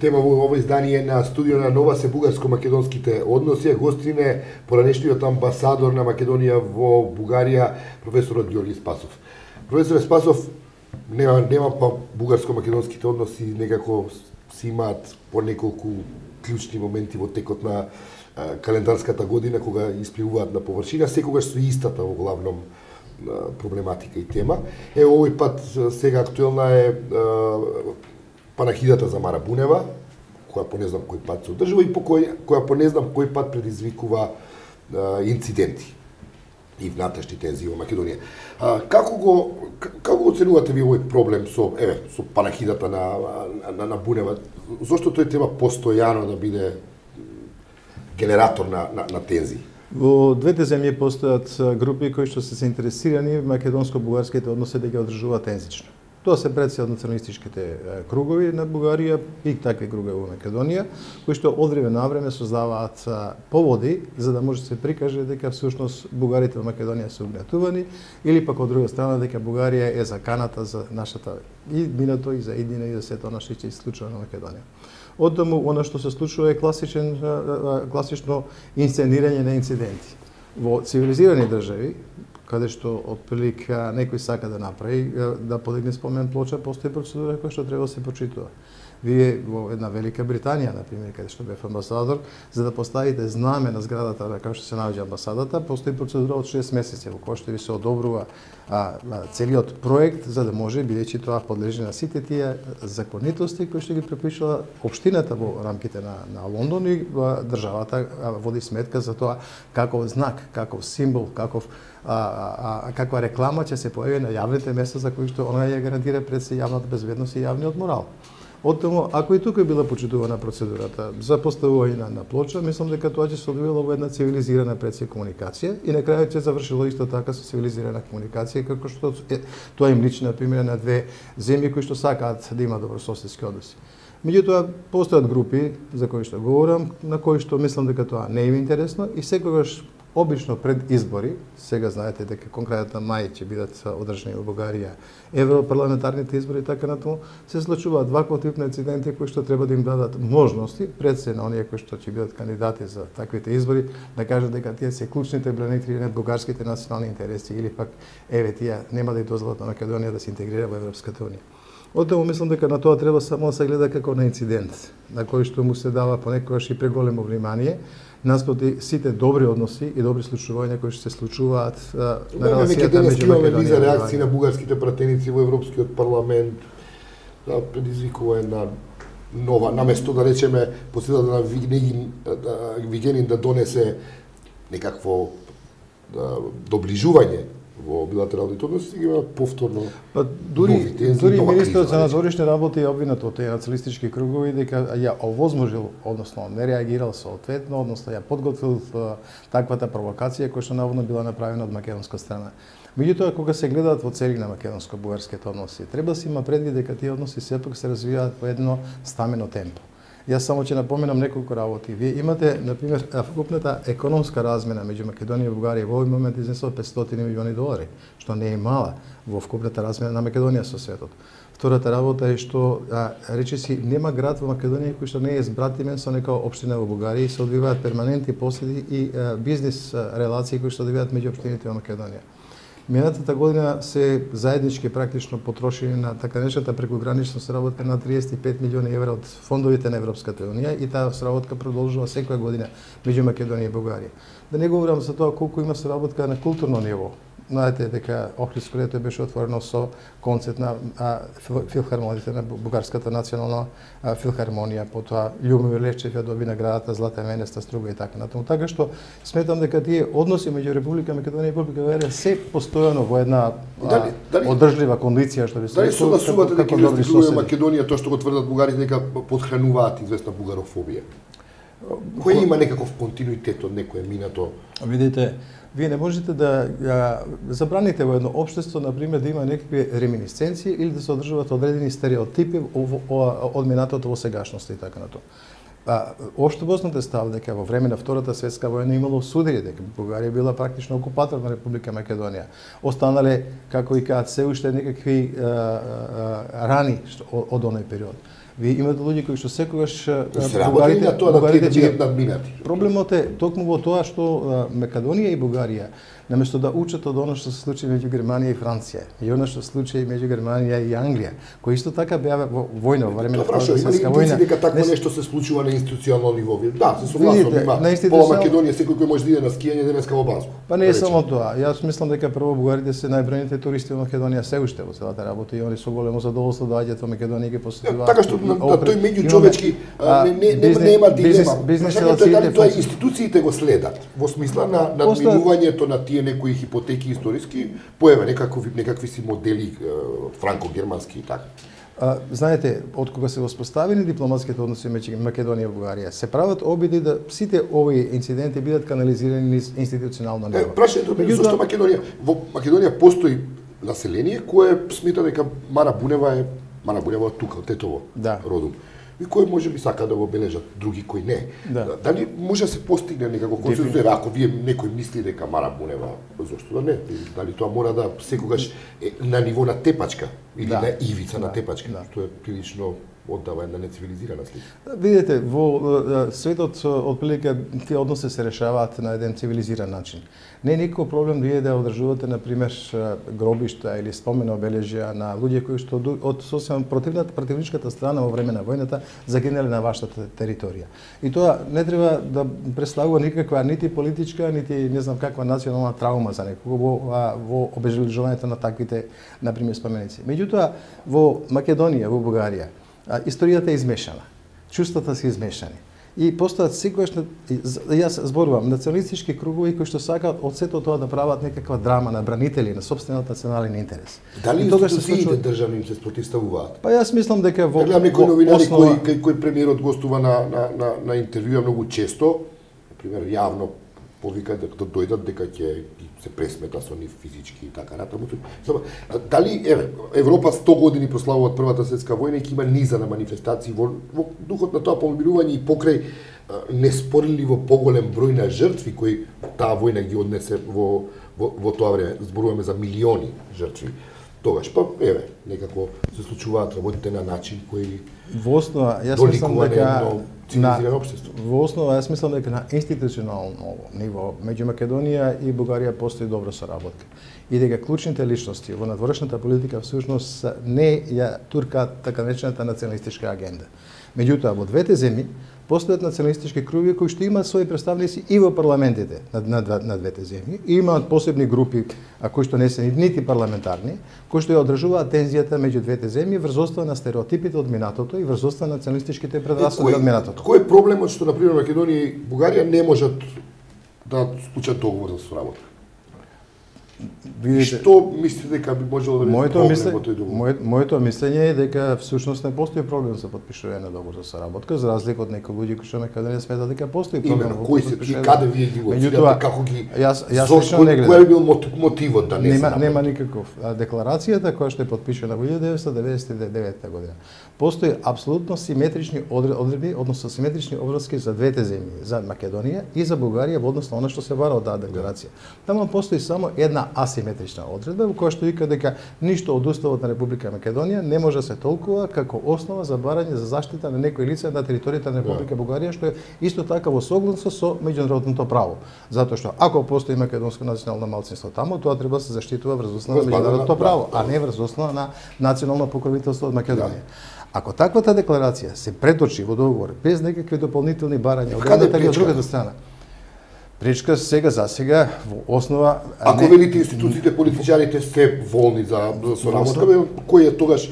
Тема во ово издание на студио на Нова се бугарско-македонските односи, гостине поранешниот амбасадор на Македонија во Бугарија, професорот Ѓорѓи Спасов. Професор Спасов, нема па бугарско-македонските односи некако си имаат по неколку клучни моменти во текот на календарската година кога испливуваат на површина, секогаш со истата во главном проблематика и тема. Овој пат сега актуелна е панахидата за Мара Бунева, која по не знам кој пат се одржува и која по не знам кој пат предизвикува инциденти и внатрешни тензии во Македонија. Како го оценувате ви овој проблем со панахидата на Бунева? Зошто тој треба постојано да биде генератор на тензии? Во двете земји постојат групи кои што се заинтересирани македонско-бугарските односи да ги одржуваат тензично. Тоа се предси од националистичките кругови на Бугарија и такви кругови во Македонија, кои што од време на време создаваат поводи за да може да се прикаже дека всушност бугарите во Македонија се угнетувани или пак од друга страна дека Бугарија е заканата за нашата и минато и за иднина и за сето она што ќе се случува на Македонија. Оттаму, она што се случува е класично инсценирање на инциденти. Во цивилизирани држави, каде што отприлика некој сака да направи, да подигне спомен плоча, постои процедура која што треба да се почитува. Вие во една Велика Британија, например, каде што бев амбасадор, за да поставите знаме на зградата на каде што се наоѓа амбасадата, постои процедура од 6 месеци во која што ви се одобрува целиот проект за да може, бидејќи тоа подлежи на сите тие законитости кои што ги препишува општината во рамките на Лондон и државата води сметка за тоа каков знак, каков символ, каква реклама ќе се појави на јавните места за кои што она ја гарантира пред се јавната безбедност и јавниот морал. Оттаму, ако и тука била почитувана процедурата за поставување на плоча, мислам дека тоа ќе се одвиело во една цивилизирана предсе комуникација и на крајот ќе завршило исто така со цивилизирана комуникација, како што тоа им личи, например, на две земји кои што сакаат да има добрососедски односи. Меѓутоа, постојат групи за кои што говорам, на кои што мислам дека тоа не им интересно и секогаш обично пред избори, сега знаете дека конкретно мај ќе бидат одржани во Бугарија европарламентарните избори и така натаму, се случуваат вакво тип на инциденти кои што треба да им дадат можности пред се на оние кои што ќе бидат кандидати за таквите избори да кажат дека тие се клучните бранители на бугарските национални интереси или пак тие нема да ја дозволат на Македонија да се интегрира во Европската унија. Оттаму мислам дека на тоа треба само да се гледа како на инцидент, на кој што му се дава понекогаш и преголемо внимание, наспроти сите добри односи и добри случувања кои што се случуваат на релацијата меѓу Македонија и за реакции на бугарските пратеници во Европскиот парламент, да предизвикува една нова, наместо да речеме посетата на Вигенин да донесе некакво доближување во билатералните односи, ги има повторно дури министерот за надворешни работи е обвинат од тие националистички кругови дека ја овозможил, односно не реагирал соодветно, односно ја подготвил таквата провокација која што наводно била направена од македонска страна. Меѓутоа, кога се гледаат во цели на македонско-бугарските односи, треба да се има предвид дека тие односи сепак се развиваат по едно стамено темпо. Јас само ќе напоменам неколку работи. Вие имате, например, вкупната економска размена меѓу Македонија и Бугарија во овој момент изнесува 500 милиони долари, што не е мала во вкупната размена на Македонија со светот. Втората работа е што речиси нема град во Македонија кој што не е збратимен со нека општина во Бугарија и се одвиваат перманентни поседи и бизнис релации кои што одвиваат меѓу општините во Македонија. Минатата година се заеднички практично потрошени на така наречената прекогранична соработка на 35 милиони евра од фондовите на Европската унија и таа соработка продолжува секоја година меѓу Македонија и Бугарија. Да не говорам за тоа колку има соработка на културно ниво. Знаете дека Охридско лето беше отворено со концерт на филхармониите на Бугарската национална филхармонија, потоа Љубомир Левчев ја доби наградата Злата Менеста струга и така натаму. Така што сметам дека тие односи меѓу Република Македонија и Република Бугарија се постојано во една одржлива кондиција, што би се рекол. Дали согласувате дека инвестируе Македонија тоа што го тврдат бугарите дека подхрануваат известна бугарофобија? Кој има некаков континуитет од некое минато? Видите, вие не можете да забраните во едно општество, например, да има некакви реминисценции или да се одржуваат одредени стереотипи од минатото во сегашноста и така натаму. Општо познат став дека во време на Втората светска војна имало судири дека Бугарија била практично окупатор на Република Македонија. Останале, како и кажат, се уште некакви рани од оној период. Ви имате луѓе кои што секогаш се работи на тоа да тие бидат надминати. Проблемот е токму во тоа што Македонија и Бугарија наместо да учат од оно што се случи меѓу Германија и Франција, и оно што се случи меѓу Германија и Англија, кои исто така беа во војна во време на Втората светска војна. Дека такво нешто се случува на институционално ниво. Да, се согласувам, има пола Македонија секој кој може да иде на скијање денеска во Банско. Па не е само тоа. Јас мислам дека прво бугарите се најбројните туристи во Македонија се уште во целата работа и они со големо задоволство доаѓаат во Македонија и ги посетуваат. Така што на тој меѓучовечки нема дилема. Дали тоа институциите го следат во смисла на надминувањето на тие некои хипотеки историски, појаве некакви си модели франко-германски и така. Знаете, од кога се воспоставени дипломатските односи меѓу Македонија и Бугарија, се прават обиди да сите овие инциденти бидат канализирани низ институционално ниво. Прашањето е зашто во Македонија постои население кое смета дека Мара Бунева е тука, од Тетово родом. И кои може би сака да го бележат, други кои не. Дали може да се постигне некако консензус, ако вие некој мисли дека Мара Бунева, зошто да не? Дали тоа мора да секогаш е на ниво на тепачка или на ивица на тепачка, што е прилично оддава една нецивилизирана слика. Видете, во светот отприлика тие односи се решаваат на еден цивилизиран начин. Не е никаков проблем вие да одржувате на пример гробишта или спомени обележја на луѓе кои што од сосема противничката страна во време на војната загинале на вашата територија. И тоа не треба да представува никаква нити политичка, нити не знам каква национална траума за некого во обележувањето на таквите на пример споменици. Меѓутоа во Македонија, во Бугарија, историјата е измешана. Чувствата се измешани. И постојат секогаш, јас зборувам, националистички кругови кои што сакаат од сето тоа да прават некаква драма на бранители на сопствениот национален интерес. Дали институциите државни им се спротивставуваат? Па јас мислам дека во гледам некои новинари кои премиерот гостува на интервјуа многу често, например јавно повика дека дојдат дека ќе се пресмета со нив физички и така натаму. Дали Европа 100 години прославува од Првата светска војна и ќе има низа на манифестации во духот на тоа помирување и покрај неспорливо поголем број на жртви кои таа војна ги однесе во тоа време. Зборуваме за милиони жртви. Тогаш па некако се случуваат работите на начин кои во основа јас мислам дека во основа јас мислам дека на институционално ниво меѓу Македонија и Бугарија постои добра соработка и дека клучните личности во надворешната политика всушност не ја туркаат така наречената националистичка агенда. Меѓутоа во двете земји постојат националистички кругови кои што имаат своји представници и во парламентите на двете земји, и имаат посебни групи кои што не се нити парламентарни, кои што ја одржуваат тензијата меѓу двете земји врз основа на стереотипите од минатото и врз основа на националистичките предрасуди од минатото. Кој е проблемот што на пример Македонија и Бугарија не можат да склучат договор за соработка? Видите, што мислите дека би можело да биде проблем во тој договор? Моето мислење е дека всушност не постои проблем за подпишување на договор за соработка, за разлика од некои луѓе кои што Македонија сметат дека постои проблем. Именно, кои се и каде вие ги лоцирате, како ги кој е бил мотивот да не се направи? Нема никаков. Декларацијата која што е подпишана во 1999 година. Постои апсолутно симетрични одредби, односно симетрични обврски за двете земји, за Македонија и за Бугарија во однос на она што се бара од таа декларација. Таму постои само една асиметрична одредба во која што вика дека ништо од Уставот на Република Македонија не може да се толкува како основа за барање за заштита на некои лица на територијата на Република Бугарија, што е исто така во согласност со меѓународното право. Затоа што ако постои македонско национално малцинство таму, тоа треба да се заштитува врз основа на меѓународното право, а не врз основа на национално покровителство од Македонија. Ако таквата декларација се преточи во договор без некакви дополнителни барања од едната или од другата страна, пречка сега за сега во основа. Ако велите институциите, политичарите се волни за соработка, кој е тогаш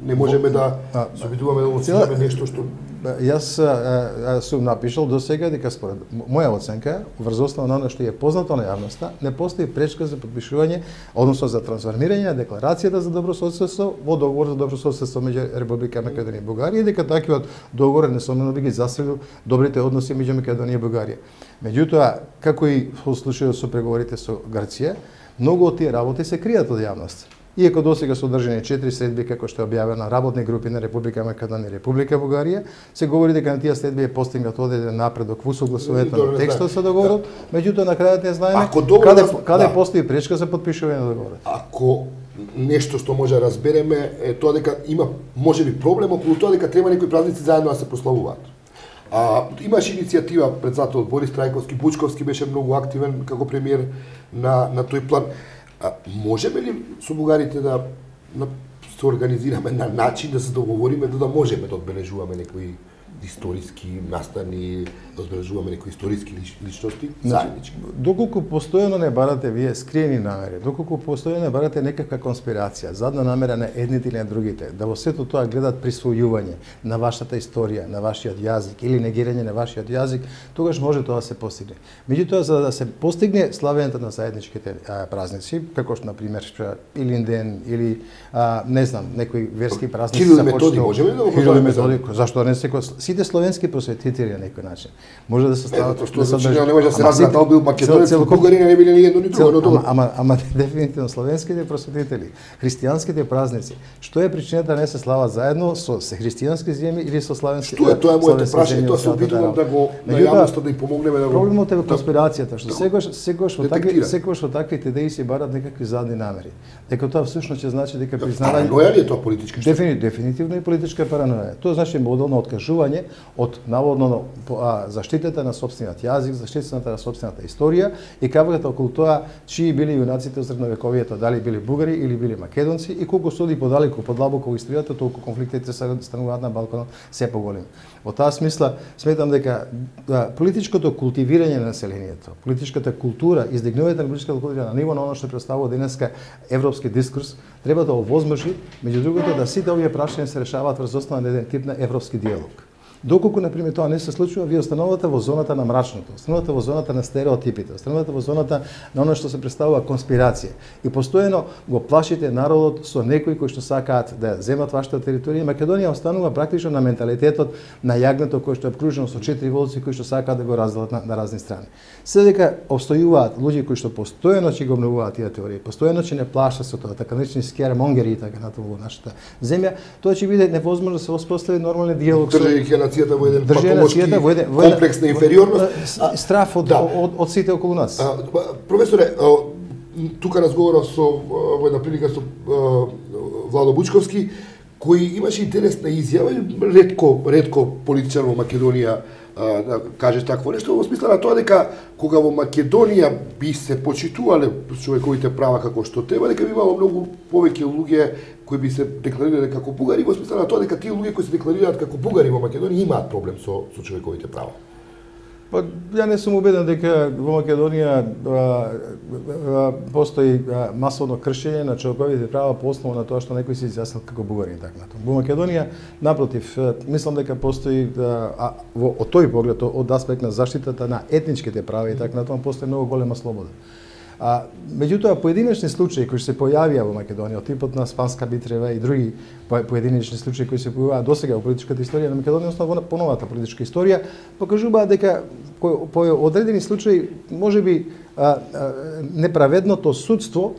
не можеме да се обидуваме да оценуваме нешто што Јас сум напишал до сега дека според моја оценка, врз основа на она што е познато на јавноста, не постои пречка за подпишување, односно за трансформирање на декларацијата за добрососедство во договор за добрососедство меѓу Република Македонија и Бугарија, дека таквиот договор несомнено би ги засилил добрите односи меѓу Македонија и Бугарија. Меѓутоа, како и во случајот со преговорите со Грција, многу од тие работи се кријат од јавност. Иако досега се одржани 4 следби како што е објавено работни групи на Република Македонија и Република Бугарија, се говори дека на тие следби е постигнат одреден напредок во согласувањето на текстот со договорот, меѓутоа на крајот не знаеме каде постои пречка за подпишување на договорот. Ако нешто што може да разбереме е тоа дека има можеби проблем околу тоа дека треба некои празници заедно да се прославуваат. Имаше иницијатива председател Борис Трајковски, Бучковски беше многу активен како премиер на тој план. Можеме ли со бугарите да се организираме на начин да се договориме да можеме да одбележуваме некои историски настани, да одбележуваме некои историски личности заеднички? Доколку постојано не барате вие скриени намери, доколку постојано не барате некаква конспирација, задна намера на едните или на другите, да во сето тоа гледат присвојување на вашата историја, на вашиот јазик или негирање на вашиот јазик, тогаш може тоа да се постигне. Меѓутоа, за да се постигне славењето на заедничките празници, како што на пример Илинден или не знам, некои верски празници Кирил и Методи, можеме ли да го прославиме? Зашто не се сите словенски просветители на некој начин. Може да се стават што не може да се разбере дали бил македонец, бугарин не биле ни едно ни друго, но добро. Ама дефинитивно словенските просветители, христијанските празници, што е причината да не се слават заедно со христијански земји или со славенски? Што е тоа моето прашање, тоа се опитувам да го на јавноста да ја помогнеме да го. Проблемот е во конспирацијата, што секогаш во таквите идеи се барат некакви задни намери. Дека тоа всушност ќе значи дека признавање. Параноја ли е тоа политичка? Дефинитивно и политичка параноја. Тоа значи модел на откажување од наводно заштитата на сопствениот јазик, заштитата на сопствената историја и кавгата околу тоа чии били јунаците од средновековието, дали били бугари или били македонци и колку се оди подалеку, подлабоко во историјата, толку конфликтите стануваат на Балканот се поголеми. Во таа смисла сметам дека политичкото култивирање на населението, политичката култура, издигнувањето на политичката култура на ниво на оно што представува денеска европски дискурс, треба да овозможи, меѓу другото, да сите овие прашања се решаваат врз основа на еден тип на европски диалог. Доколку, например, тоа не се случува, вие останувате во зоната на мрачното, останувате во зоната на стереотипите, останувате во зоната на оно што се представува конспирација. И постојано го плашите народот со некои кои што сакаат да земат вашата територија. Македонија останува практично на менталитетот на јагнето кој што е обкружено со 4 волци кои што сакаат да го разделат на разни страни. Се дека обстојуваат луѓе кои што постојано ќе го обновуваат тие теории, постојано ќе не плашат со тоа, така наречени скеремонгери и така натаму во нашата земја, тоа ќе биде невозможно да се воспостави нормален диалог со нацијата во еден патолошки комплекс на инфериорност, страф од сите околу нас. Професоре, тука разговарав во една прилика со Владо Бучковски, кој имаше интересна изјава, ретко политичар во Македонија да каже такво нешто, во смисла на тоа дека кога во Македонија би се почитувале човековите права како што треба, дека би имало многу повеќе луѓе кои би се декларирале како бугари, во смисла на тоа дека тие луѓе кои се декларираат како бугари во Македонија имаат проблем со човековите права. Па, ја не сум убеден дека во Македонија постои масовно кршење на човековите права по основа на тоа што некои се изјаснат како бугари и така натаму. Во Македонија, напротив, мислам дека постои од тој поглед, од аспект на заштитата на етничките права и така натаму, постои многу голема слобода. Меѓутоа, поединечни случаи кои се појавија во Македонија, од типот на Спанска Битрева и други поединечни случаи кои се појаваа досега во политичката историја на Македонија, основно во поновата политичка историја, покажуваат дека по одредени случаи можеби неправедното судство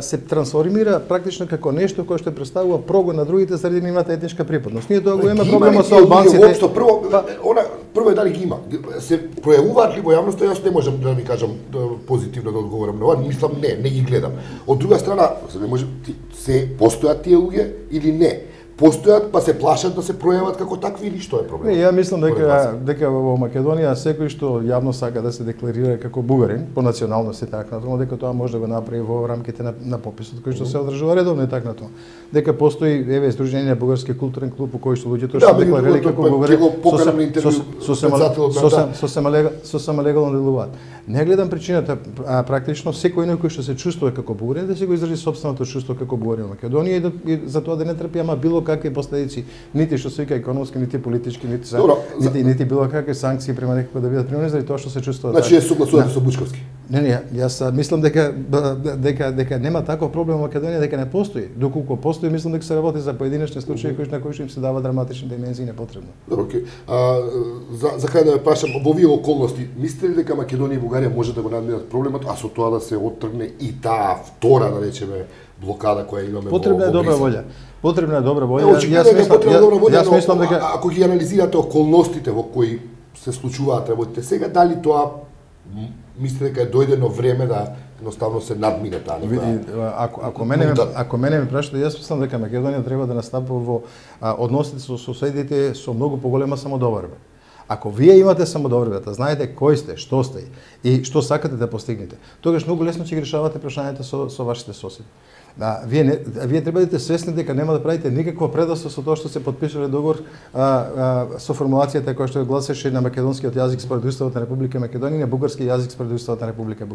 се трансформира практично како нешто кое што представува прогон на другите заради нивната етничка припадност. Ние тоа го имаме проблемот со албанците. Прво е дали ги има. Се пројавуваат ли во јавноста, јас не можам да ви кажам позитивно да одговорам на ова, мислам не ги гледам. Од друга страна, се постојат тие луѓе или не? Постојат, па се плашат да се пројават како такви или што е проблемот? Не, ја мислам дека во Македонија секој што јавно сака да се декларира како бугарин по националност и така натаму, дека тоа може да го направи во рамките на пописот кој што се одржува редовно и така натаму. Дека постои Сдружение Бугарски културен клуб во кој што луѓето што декларирале како бугари сосема легално делуваат. Не гледам причината, практично секој кој што се чувствува како бугарин да се го изрази сопственото чувство како бугарин во Македонија и за тоа да не трпи ама било какви последици, нити што се вика економски, нити политички, нити било какви санкции према некој да бидат применени заради тоа што се чувствува. Значи е согласувате со Бучковски? Не, јас мислам дека нема таков проблем во Македонија, дека не постои. Доколку постои, мислам дека се работи за поединечни случаи на кои што им се дава драматични димензии непотребно. Добро, окей. За крај да ве прашам, во овие околности, мислите ли дека Македонија и Бугарија може да го надминат проблемот, а со тоа да се оттргне и таа втора, да речеме, блокада која имаме во Потребна е добра волја. Потребна е добра волја. Јас мислам дека ако ги анализирате околностите во кои се случуваат работите сега, дали тоа мислите дека е дојдено време да едноставно се надмине таа Ако мене ме прашате, јас мислам дека Македонија треба да настапува во односите со соседите со многу поголема самодоварба. Ако вие имате самодоварбата, знаете кој сте, што сте и што сакате да постигнете, тогаш многу лесно ќе ги решавате прашањата со вашите соседи. Вие треба да бидете свесни дека нема да правите никакво предавство со тоа што се подпишале договор со формулацијата која што гласеше на македонскиот јазик според Уставот на Република Македонија и на бугарски јазик според Уставот на Република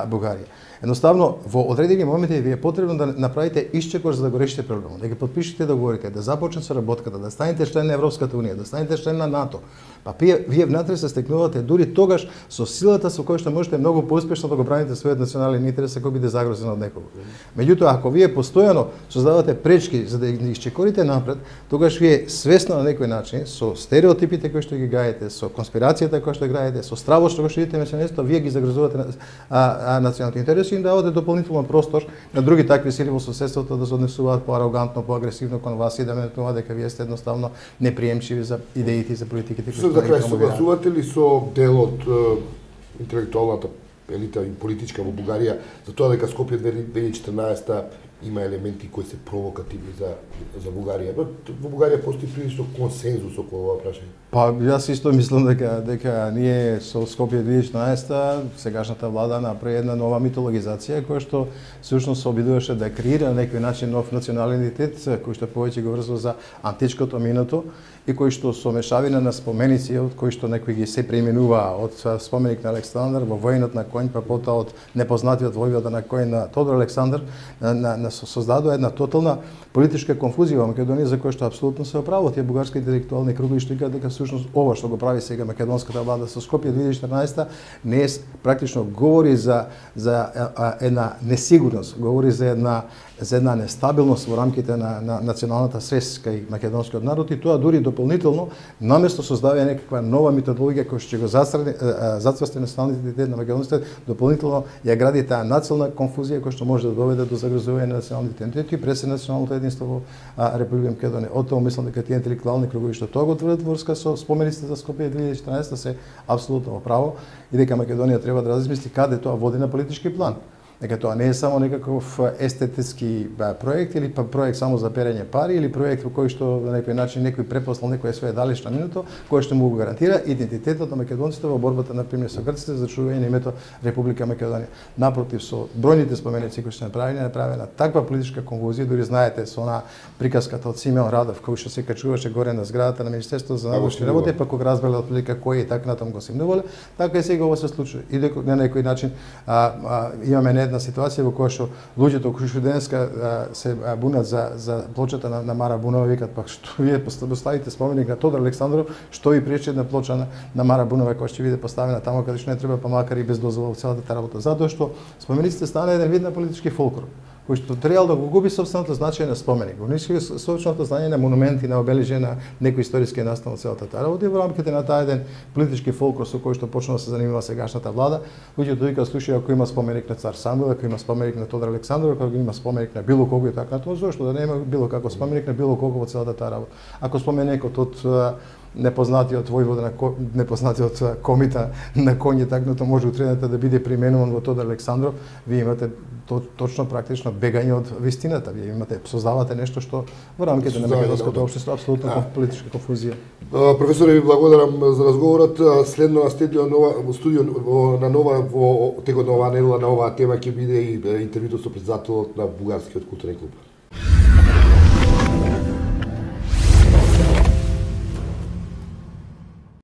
Бугарија. Едноставно, во одредени моменти ви е потребно да направите исчекор за да го решите проблемот, да ги подпишете договорите, да започне со работката, да станете член на Европската унија, да станете член на НАТО. Па вие внатре се стекнувате дури тогаш со силата со која што можете многу поуспешно да го браните својот национален интерес ако биде загрозен од некого. Меѓутоа, ако вие постојано создавате пречки за да ги исчекорите напред, тогаш вие свесно на некој начин со стереотипите кои што ги гајате, со конспирацијата која што ги гајате, со стравот што го ширите меѓу место, вие ги загрозувате националните интереси и им давате дополнително простор на други такви сили во соседството да се однесуваат поарогантно, поагресивно кон вас и да менуваат дека вие сте едноставно неприемчиви за идеите и за политиките кои за крај согласувате ли со дел од интелектуалната елита и политичка во Бугарија за тоа дека Скопје 2014 има елементи кои се провокативни за Бугарија? Но во Бугарија постои прилично консензус околу ова прашање. Па јас исто мислам дека ние со Скопје 2014 сегашната влада направи една нова митологизација која што всушност се обидуваше да креира на некој начин нов национален идентитет кој што повеќе го врзува за античкото минато и кој што со мешавина на споменици од кои што некои ги се преименува од споменик на Александар во војнот на конј, па потоа од непознатиот војвода на конј на Тодор Александар создадува една тотална политичка конфузија во Македонија за која што апсолутно се оправува. Тие бугарски интелектуални кругови што кажат дека всушност ова што го прави сега македонската влада со Скопје 2014 не е практично говори за една несигурност, говори за една нестабилност во рамките на националната свест кај македонскиот народ и тоа дури дополнително наместо создава некаква нова методологија која што ќе го зацврсти националниот идентитет на македонците, дополнително ја гради таа национална конфузија која што може да доведе до загрозување на националниот идентитет и пресе националното единство во Република Македонија. Од тоа мислам дека тие интелектуални кругови што тоа го тврдат врска со спомениците за Скопје 2014 се апсолутно во право и дека Македонија треба да размисли каде тоа води на политички план. Дека тоа не е само некаков естетски проект или па проект само за перење пари или проект во кој што на некој начин некој препослал некоја своја далечна минуто кој што му го гарантира идентитетот на македонците во борбата на пример со грците за зачување на името Република Македонија. Напротив, со бројните споменици кои се направена таква политичка конфузија, дури знаете со она приказката од Симеон Радов кој што се качуваше горе на зградата на Министерството за научни работи, па кога разбрале отприлика кој и така натаму го симнувале, така и сега ова се случува. И дека на некој начин имаме една ситуација во која што луѓето кои што денеска се бунат за плочата на Мара Бунова викат па што вие поставите споменик на Тодор Александров, што ви пречи една плоча на Мара Бунова која ќе биде поставена таму каде што не треба, па макар и без дозвола во целата таа работа, затоа што спомениците стана еден вид на политички фолклор кој што требал да го губи сопственото значење на споменик. Го уништи сопственото значење на монументи, на обележја на некои историски настан од целата таа работа и во рамките на таа еден политички фолклор со кој што почна да се занимава сегашната влада, луѓето викаат слушај ако има споменик на цар Самуил, ако има споменик на Тодор Александров, ако има споменик на било кого и така натаму, зошто да нема било како споменик на било кого во целата таа работа. Ако споменикот од непознатиот војвода на непознатиот комита на коњи такното може утредната да биде применуван во Тодор Александров, вие имате точно практично бегање од вистината. Вие имате создавате нешто што во рамките на македонското општество апсолутно политичка конфузија. Професоре, ви благодарам за разговорот. Следно на студио на нова во текот на оваа недела на оваа тема ќе биде и интервјуто со претседателот на Бугарскиот културен клуб.